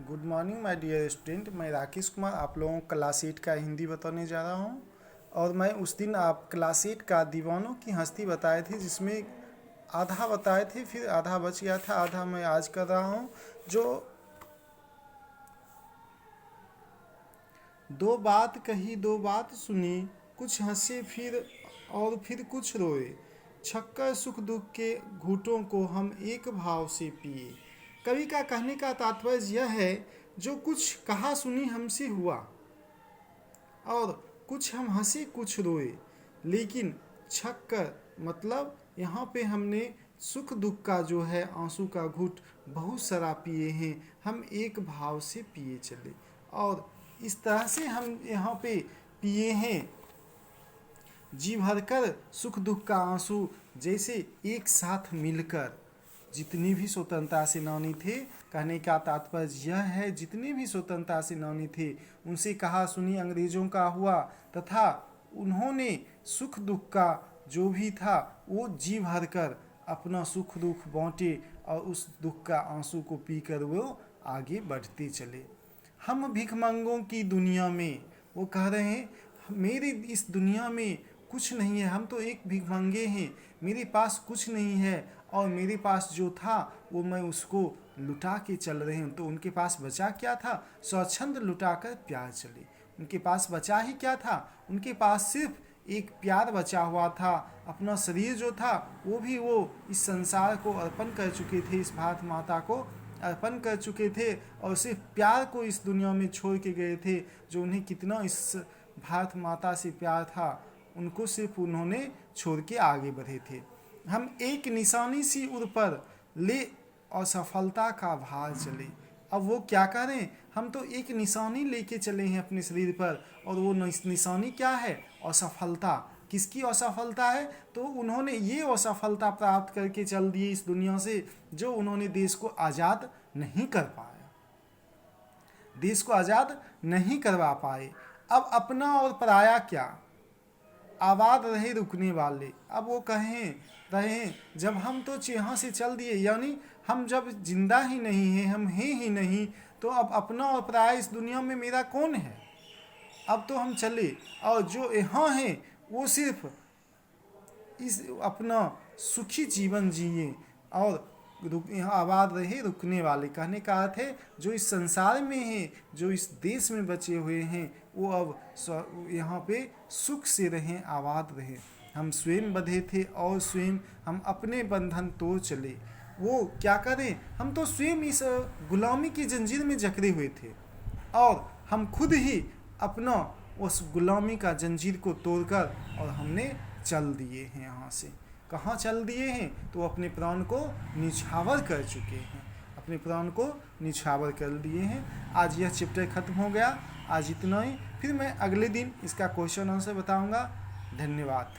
Good morning my dear student. मैं राकेश कुमार आप लोगों को क्लास 8 का हिंदी बताने जा रहा हूं। और मैं उस दिन आप क्लास 8 का दीवानों की हस्ती बताए थे, जिसमें आधा बताए थे, फिर आधा बच गया था, आधा मैं आज कर रहा हूं। जो दो बात कही दो बात सुनी, कुछ हंसे फिर और फिर कुछ रोए, छक्कर सुख दुख के घूंटों को हम एक भाव से पिए। कवि का कहने का तात्पर्य यह है, जो कुछ कहा सुनी हमसे हुआ और कुछ हम हंसे कुछ रोए, लेकिन छक्कर मतलब यहाँ पे हमने सुख दुख का जो है आंसू का घूंट बहुत सारा पिए हैं, हम एक भाव से पिए चले। और इस तरह से हम यहाँ पे पिए हैं जी भरकर सुख दुख का आंसू, जैसे एक साथ मिलकर। जितनी भी स्वतंत्रता सेनानी थे, कहने का तात्पर्य यह है, जितने भी स्वतंत्रता सेनानी थे उनसे कहा सुनी अंग्रेजों का हुआ, तथा उन्होंने सुख दुख का जो भी था वो जी भरकर अपना सुख दुख बांटे और उस दुख का आंसू को पीकर वो आगे बढ़ते चले। हम भिखमंगों की दुनिया में, वो कह रहे हैं मेरी इस दुनिया में कुछ नहीं है, हम तो एक भिखमंगे हैं, मेरे पास कुछ नहीं है और मेरे पास जो था वो मैं उसको लुटा के चल रहे हैं। तो उनके पास बचा क्या था? स्वच्छंद लुटा कर प्यार चले। उनके पास बचा ही क्या था? उनके पास सिर्फ एक प्यार बचा हुआ था। अपना शरीर जो था वो भी वो इस संसार को अर्पण कर चुके थे, इस भारत माता को अर्पण कर चुके थे और सिर्फ प्यार को इस दुनिया में छोड़ के गए थे। जो उन्हें कितना इस भारत माता से प्यार था, उनको सिर्फ उन्होंने छोड़ के आगे बढ़े थे। हम एक निशानी सी उड़ पर ले असफलता का भार चले। अब वो क्या करें? हम तो एक निशानी लेके चले हैं अपने शरीर पर, और वो निशानी क्या है? असफलता। किसकी असफलता है? तो उन्होंने ये असफलता प्राप्त करके चल दिए इस दुनिया से, जो उन्होंने देश को आज़ाद नहीं कर पाया, देश को आज़ाद नहीं करवा पाए। अब अपना और पराया क्या, आबाद रहे रुकने वाले। अब वो कहें रहें जब हम तो यहाँ से चल दिए, यानी हम जब जिंदा ही नहीं हैं, हम हैं ही नहीं, तो अब अपना और पराया इस दुनिया में मेरा कौन है? अब तो हम चले, और जो यहाँ हैं वो सिर्फ इस अपना सुखी जीवन जिए और यहाँ आबाद रहे रुकने वाले। कहने का अर्थ है जो इस संसार में हैं, जो इस देश में बचे हुए हैं, वो अब यहाँ पे सुख से रहें, आबाद रहें। हम स्वयं बंधे थे और स्वयं हम अपने बंधन तोड़ चले। वो क्या करें? हम तो स्वयं इस गुलामी की जंजीर में जकड़े हुए थे और हम खुद ही अपना उस गुलामी का जंजीर को तोड़कर और हमने चल दिए हैं। यहाँ से कहाँ चल दिए हैं? तो अपने प्राण को निछावर कर चुके हैं, अपने प्राण को निछावर कर दिए हैं। आज यह चैप्टर खत्म हो गया, आज इतना ही। फिर मैं अगले दिन इसका क्वेश्चन आंसर बताऊंगा। धन्यवाद।